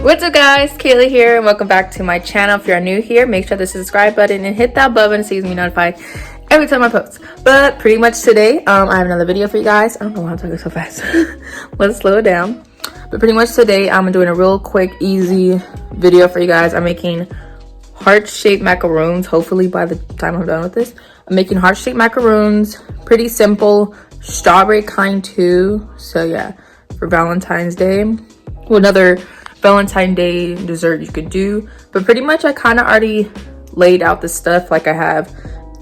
What's up guys, Kaylee here and welcome back to my channel. If you're new here, make sure to subscribe button and hit that button so you can be notified every time I post. But pretty much today, I have another video for you guys. I don't know why I'm talking so fast. Let's slow it down. But pretty much today, I'm doing a real quick, easy video for you guys. I'm making heart-shaped macaroons. Hopefully by the time I'm done with this, I'm making heart-shaped macaroons. Pretty simple, strawberry kind too. So yeah, for Valentine's Day. Well, another Valentine's Day dessert you could do, but pretty much I kind of already laid out the stuff. Like I have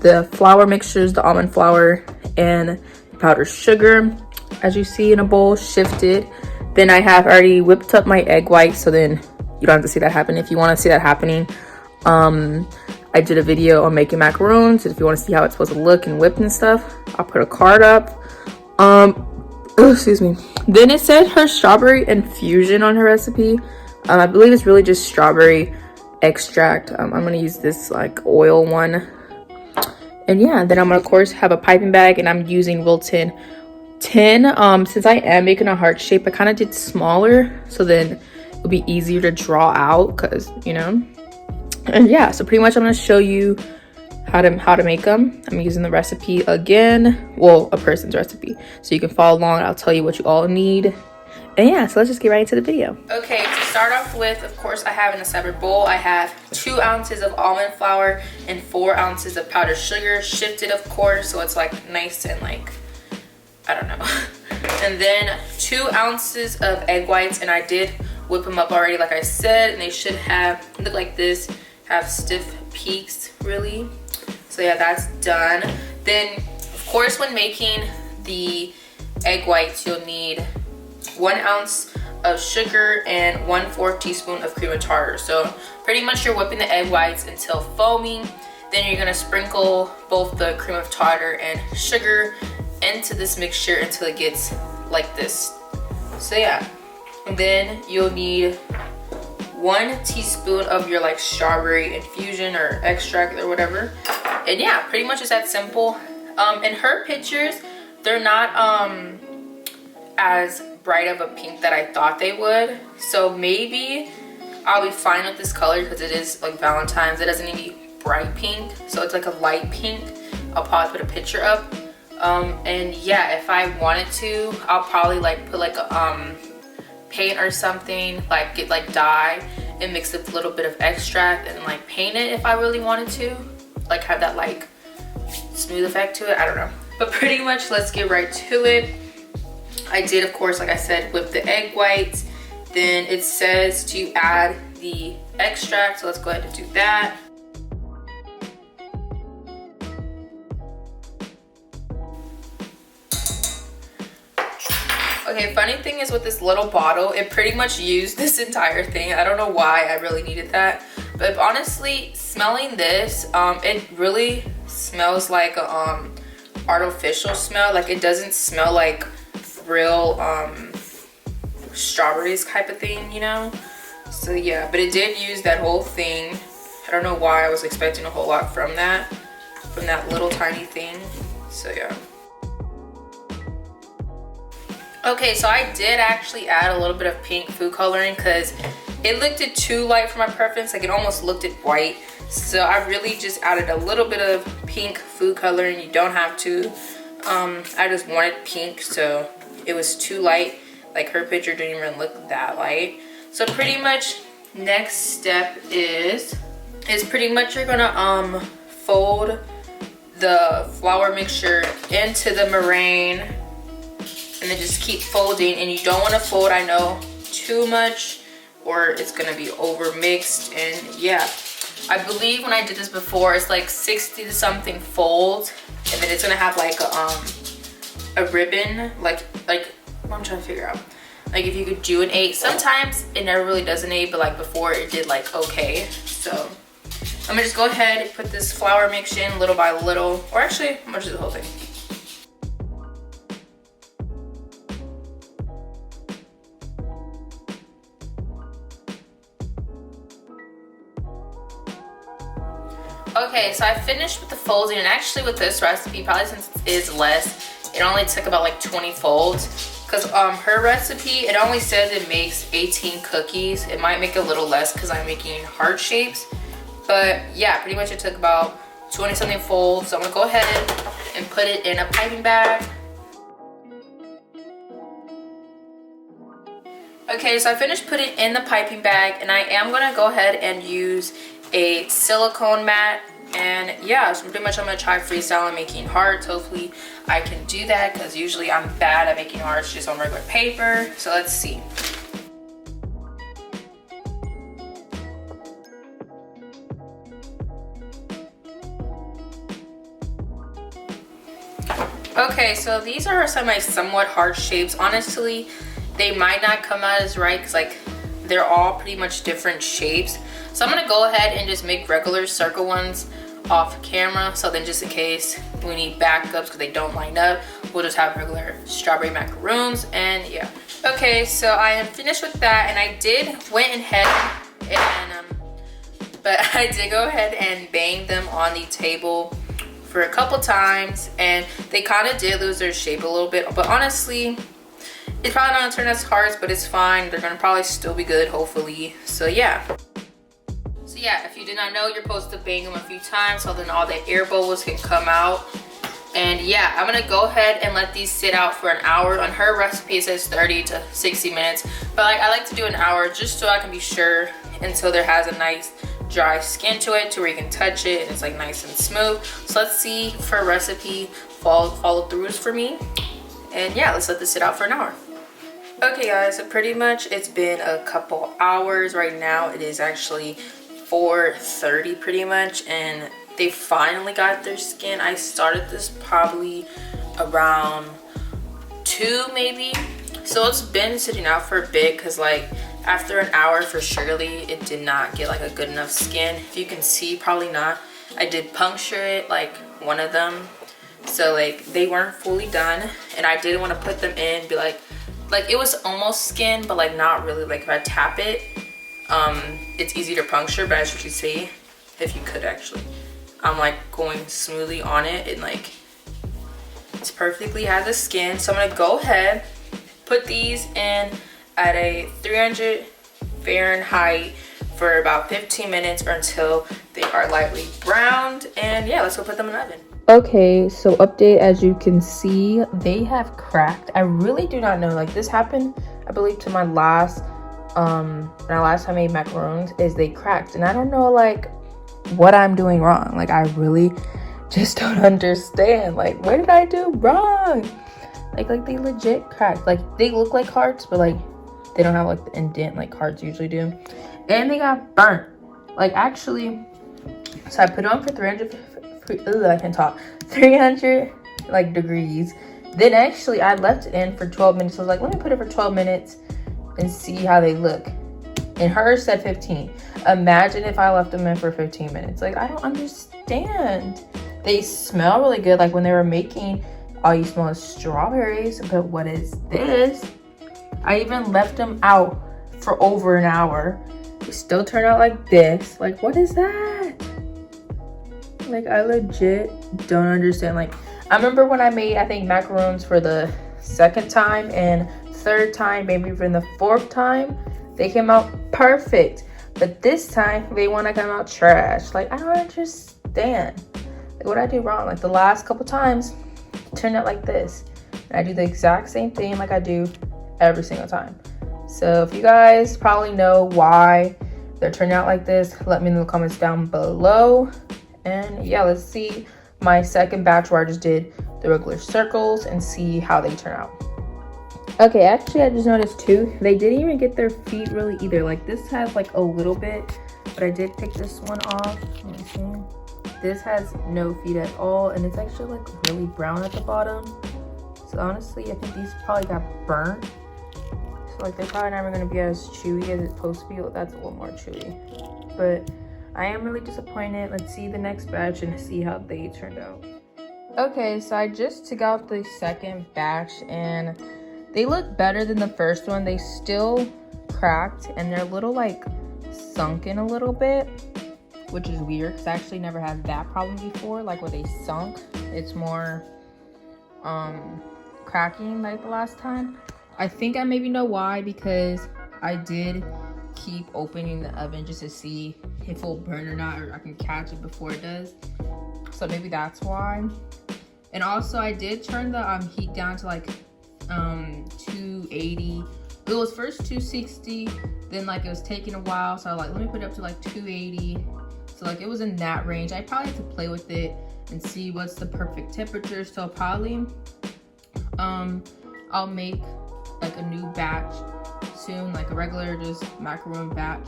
the flour mixtures, the almond flour and powdered sugar, as you see in a bowl, shifted. Then I have already whipped up my egg whites, so then you don't have to see that happen. If you want to see that happening, I did a video on making macaroons. If you want to see how it's supposed to look and whipped and stuff, I'll put a card up. Excuse me. Then it said her strawberry infusion on her recipe. I believe it's really just strawberry extract. I'm gonna use this like oil one. And yeah, then I'm gonna of course have a piping bag, and I'm using Wilton tin. Since I am making a heart shape, I kind of did smaller so then it'll be easier to draw out, because you know. And yeah, so pretty much I'm gonna show you how to make them. I'm using the recipe again, well, a person's recipe, so you can follow along. I'll tell you what you all need. And yeah, so let's just get right into the video. Okay, to start off with, of course, I have in a separate bowl, I have 2 ounces of almond flour and 4 ounces of powdered sugar, shifted of course, so it's like nice and like, I don't know. And then 2 ounces of egg whites, and I did whip them up already like I said, and they should have, look like this, have stiff peaks really. So yeah, that's done. Then of course when making the egg whites, you'll need 1 ounce of sugar and 1/4 teaspoon of cream of tartar. So pretty much you're whipping the egg whites until foaming. Then you're gonna sprinkle both the cream of tartar and sugar into this mixture until it gets like this. So yeah, and then you'll need 1 teaspoon of your like strawberry infusion or extract or whatever. And yeah, pretty much it's that simple. In her pictures, they're not as bright of a pink that I thought they would. So maybe I'll be fine with this color because it is like Valentine's. It doesn't need to be bright pink, so it's like a light pink. I'll probably put a picture up. And yeah, if I wanted to, I'll probably like put like a paint or something, like get like dye and mix it with a little bit of extract and like paint it if I really wanted to, like have that like smooth effect to it. I don't know, but pretty much let's get right to it. I did, of course, like I said, whip the egg whites. Then it says to add the extract, so let's go ahead and do that. Okay, funny thing is with this little bottle, it pretty much used this entire thing. I don't know why I really needed that, but honestly, smelling this, it really smells like a artificial smell. Like it doesn't smell like real strawberries type of thing, you know. So yeah, but it did use that whole thing. I don't know why I was expecting a whole lot from that little tiny thing. So yeah. Okay, so I did actually add a little bit of pink food coloring because it looked too light for my preference. Like it almost looked white. So I really just added a little bit of pink food coloring. You don't have to. I just wanted pink, so it was too light. Like her picture didn't even look that light. So pretty much next step is pretty much you're gonna fold the flour mixture into the meringue. And then just keep folding, and you don't want to fold, I know, too much or it's gonna be over mixed. And yeah, I believe when I did this before, it's like 60 to something folds, and then it's gonna have like a ribbon, like what I'm trying to figure out, like if you could do an 8. Sometimes it never really does an 8, but like before it did like okay. So I'm gonna just go ahead and put this flour mix in little by little, or actually I'm gonna do the whole thing. Okay, so I finished with the folding, and actually with this recipe, probably since it is less, it only took about like 20 folds. Because her recipe, it only says it makes 18 cookies. It might make a little less because I'm making heart shapes. But yeah, pretty much it took about 20 something folds. So I'm gonna go ahead and put it in a piping bag. Okay, so I finished putting it in the piping bag, and I am gonna go ahead and use a silicone mat. And yeah, so pretty much I'm gonna try freestyling making hearts. Hopefully I can do that, because usually I'm bad at making hearts just on regular paper. So let's see. Okay, so these are some of my somewhat heart shapes. Honestly, they might not come out as right because like they're all pretty much different shapes. So I'm gonna go ahead and just make regular circle ones off camera. So then just in case we need backups because they don't line up, we'll just have regular strawberry macaroons. And yeah. Okay, so I am finished with that, and I did went ahead and but I did go ahead and bang them on the table for a couple times, and they kind of did lose their shape a little bit, but honestly it's probably not gonna turn as hearts, but it's fine. They're gonna probably still be good, hopefully. So yeah, if you did not know, you're supposed to bang them a few times so then all the air bubbles can come out. And yeah, I'm gonna go ahead and let these sit out for an hour. On her recipe it says 30 to 60 minutes, but like I like to do an hour just so I can be sure until there has a nice dry skin to it, to where you can touch it and it's like nice and smooth. So let's see if her recipe follow throughs for me. And yeah, let's let this sit out for an hour. Okay guys, so pretty much it's been a couple hours. Right now it is actually 4:30 pretty much, and they finally got their skin. I started this probably around 2 maybe, so it's been sitting out for a bit, because like after an hour for surely it did not get like a good enough skin. If you can see, probably not. I did puncture it, like one of them, so like they weren't fully done, and I didn't want to put them in be like it was almost skin, but like not really. Like if I tap it, it's easy to puncture, but as you can see, if you could actually, I'm like going smoothly on it, and like it's perfectly has the skin. So I'm gonna go ahead, put these in at a 300 Fahrenheit for about 15 minutes or until they are lightly browned. And yeah, let's go put them in the oven. Okay, so update, as you can see, they have cracked. I really do not know, like this happened, I believe, to my last time I made macarons, is they cracked, and I don't know like what I'm doing wrong. Like I really just don't understand, like what did I do wrong? Like they legit cracked. Like they look like hearts, but like they don't have like the indent like hearts usually do, and they got burnt. Like actually, so I put it on for 300 like degrees. Then actually I left it in for 12 minutes. I was like, let me put it for 12 minutes and see how they look. And hers said 15. Imagine if I left them in for 15 minutes. Like I don't understand. They smell really good. Like when they were making, all you smell is strawberries, but what is this? I even left them out for over an hour. They still turn out like this. Like what is that? Like I legit don't understand. Like I remember when I made, I think, macarons for the second time and third time, maybe even the fourth time, they came out perfect. But this time they want to come out trash. Like I don't understand. Like what I do wrong? Like the last couple times it turned out like this, and I do the exact same thing like I do every single time. So if you guys probably know why they're turning out like this, let me know in the comments down below. And yeah, let's see my second batch where I just did the regular circles and see how they turn out. Okay, actually I just noticed too, they didn't even get their feet really either. Like this has like a little bit, but I did take this one off. Let me see. This has no feet at all, and it's actually like really brown at the bottom. So honestly, I think these probably got burnt. So like they're probably never gonna be as chewy as it's supposed to be. Well, that's a little more chewy, but I am really disappointed. Let's see the next batch and see how they turned out. Okay, so I just took out the second batch, and they look better than the first one. They still cracked, and they're a little like sunken a little bit, which is weird because I actually never had that problem before, like where they sunk. It's more cracking like the last time. I think I maybe know why, because I did keep opening the oven just to see if it'll burn or not, or I can catch it before it does. So maybe that's why. And also I did turn the heat down to like 280. It was first 260, then like it was taking a while, so I was like, let me put it up to like 280. So like it was in that range. I probably have to play with it and see what's the perfect temperature. So probably I'll make like a new batch soon, like a regular just macaron batch,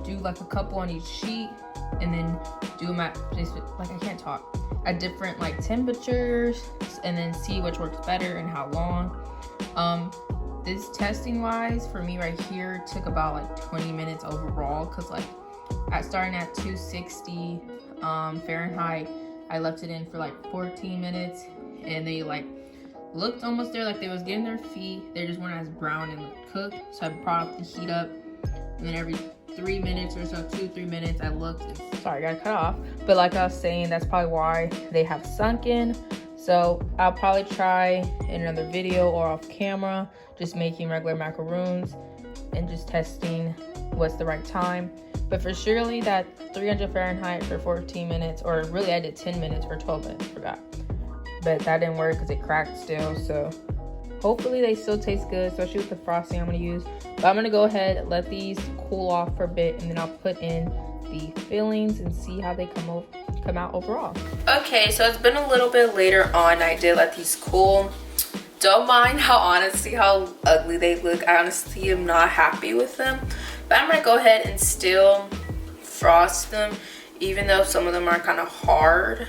do like a couple on each sheet, and then do them at like I can't talk at different like temperatures, and then see which works better and how long. This testing wise for me right here took about like 20 minutes overall, because like starting at 260 Fahrenheit, I left it in for like 14 minutes, and they like looked almost there, like they was getting their feet, they just weren't as brown and cooked. So I brought up the heat up, and then every 3 minutes or so, 2-3 minutes, I looked and, sorry, I got cut off, but like I was saying, that's probably why they have sunken. So I'll probably try in another video or off camera just making regular macaroons and just testing what's the right time. But for surely that 300 Fahrenheit for 14 minutes, or really I did 10 minutes or 12 minutes, forgot. But that didn't work because it cracked still. So hopefully they still taste good, especially with the frosting I'm gonna use. But I'm gonna go ahead, let these cool off for a bit, and then I'll put in the fillings and see how they come out overall. Okay, so it's been a little bit later on. I did let these cool. Don't mind how ugly they look. I honestly am not happy with them, but I'm gonna go ahead and still frost them, even though some of them are kind of hard.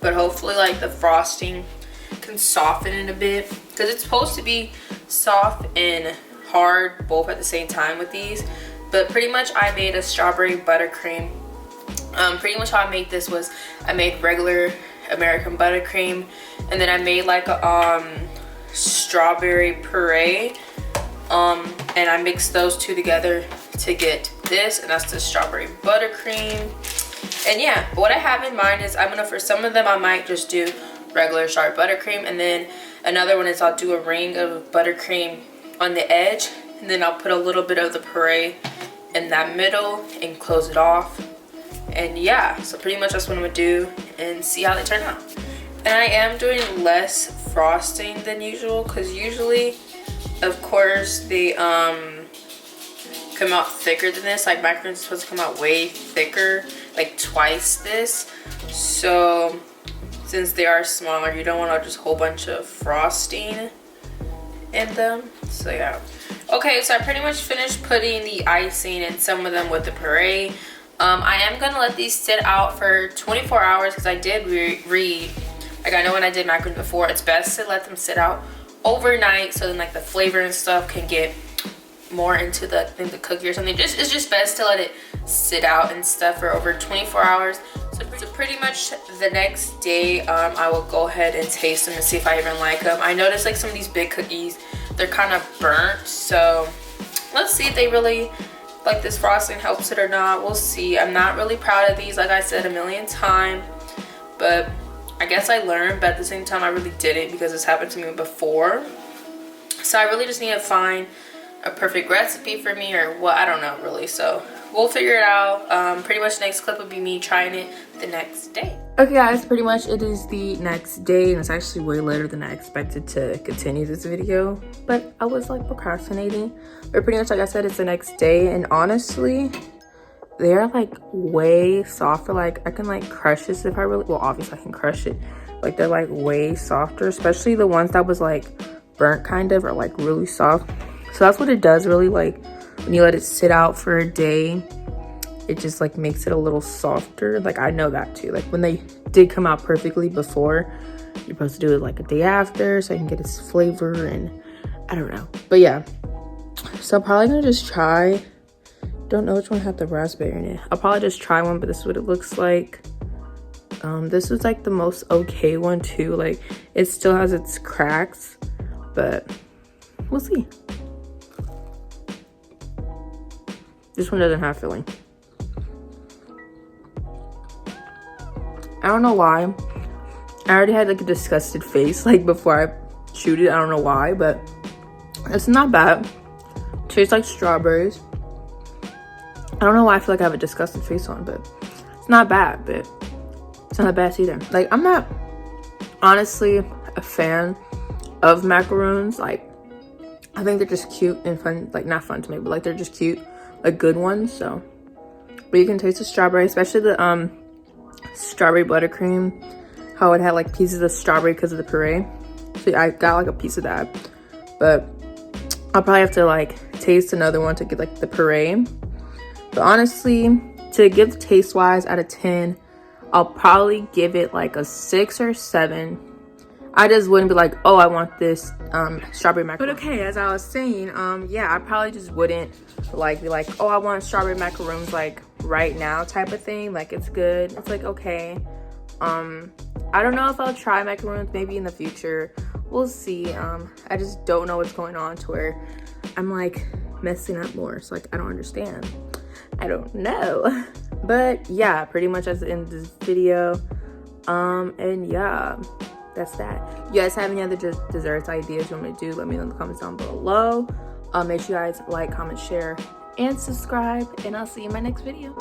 But hopefully like the frosting can soften it a bit, because it's supposed to be soft and hard both at the same time with these. But pretty much I made a strawberry buttercream. Pretty much how I made this was I made regular American buttercream, and then I made like a strawberry puree, and I mixed those two together to get this, and that's the strawberry buttercream. And yeah, what I have in mind is for some of them I might just do regular strawberry buttercream, and then another one is I'll do a ring of buttercream on the edge, and then I'll put a little bit of the puree in that middle and close it off. And yeah, so pretty much that's what I'm gonna do and see how they turn out. And I am doing less frosting than usual, because usually of course they come out thicker than this. Like macarons are supposed to come out way thicker, like twice this. So since they are smaller, you don't want to just whole bunch of frosting in them. So yeah. Okay, so I pretty much finished putting the icing in some of them with the puree. I am gonna let these sit out for 24 hours, because I did read, like I know when I did macarons before, it's best to let them sit out overnight, so then like the flavor and stuff can get more into the cookie or something. It's just best to let it sit out and stuff for over 24 hours. So pretty much the next day, I will go ahead and taste them and see if I even like them. I noticed like some of these big cookies, they're kind of burnt, so let's see if they really like this frosting helps it or not. We'll see. I'm not really proud of these, like I said a million times, but I guess I learned, but at the same time I really didn't, because this happened to me before. So I really just need to find a perfect recipe for me, or what, I don't know really. So we'll figure it out. Pretty much next clip will be me trying it the next day. Okay guys, pretty much it is the next day, and it's actually way later than I expected to continue this video, but I was like procrastinating. But pretty much like I said, it's the next day, and honestly they're like way softer. Like I can like crush this if I really, well obviously I can crush it. Like they're like way softer, especially the ones that was like burnt kind of, are like really soft. So that's what it does really, like when you let it sit out for a day, it just like makes it a little softer. Like I know that too, like when they did come out perfectly before, you're supposed to do it like a day after so I can get its flavor, and I don't know. But yeah, so I'm probably gonna just try, don't know which one had the raspberry in it. I'll probably just try one, but this is what it looks like. This was like the most okay one too. Like it still has its cracks, but we'll see. This one doesn't have filling. I don't know why. I already had like a disgusted face like before I chewed it. I don't know why, but it's not bad. Tastes like strawberries. I don't know why I feel like I have a disgusted face on, but it's not bad, but it's not the best either. Like, I'm not honestly a fan of macarons. Like, I think they're just cute and fun. Like, not fun to me, but like they're just cute, like good ones. So, but you can taste the strawberry, especially the strawberry buttercream. How it had like pieces of strawberry because of the puree. So I got like a piece of that, but I'll probably have to like taste another one to get like the puree. But honestly, to give taste wise out of 10, I'll probably give it like a 6 or 7. I just wouldn't be like, oh, I want this strawberry macaron. But okay, as I was saying, yeah, I probably just wouldn't like be like, oh, I want strawberry macaroons like right now type of thing. Like, it's good. It's like, okay. I don't know if I'll try macarons maybe in the future. We'll see. I just don't know what's going on to where I'm like messing up more. So like, I don't understand. I don't know. But yeah, pretty much that's the end of this video. And yeah, that's that. You guys have any other desserts ideas you want me to do, let me know in the comments down below. Make sure you guys like, comment, share, and subscribe, and I'll see you in my next video.